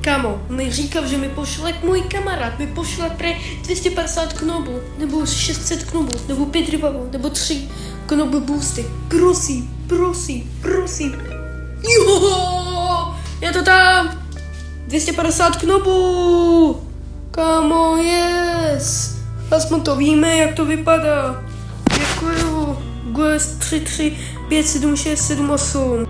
Kámo, mi říkal, že mi pošle můj kamarád, mi pošle pre 250 knobů, nebo 600 knobů, nebo 5 rybavů, nebo 3 knoby boosty. Prosím. Jo, je to tam. 250 knobů. Kámo, yes. Aspoň to víme, jak to vypadá. Děkuju. GS 33 576 78.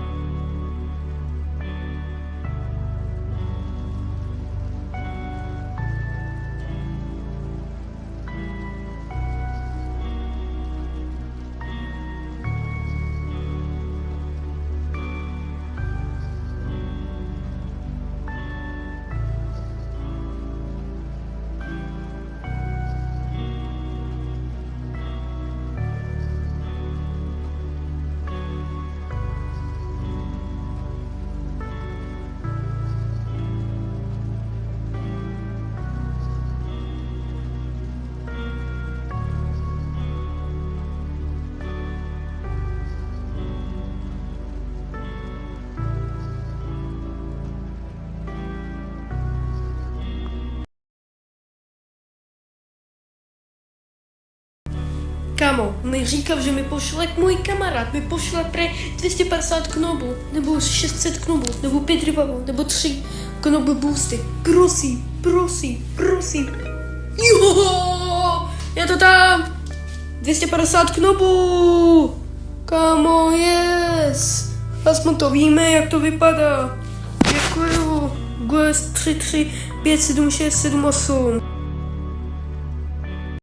Kámo, mi říkal, že mi pošle můj kamarád, mi pošle pre 250 knobů, nebo 600 knobů, nebo 5 rybavů, nebo 3 knoby boosty. Prosím. Jo, je to tam. 250 knobů. Kámo, yes. Aspoň to víme, jak to vypadá. Děkuju. GS 33 576 78.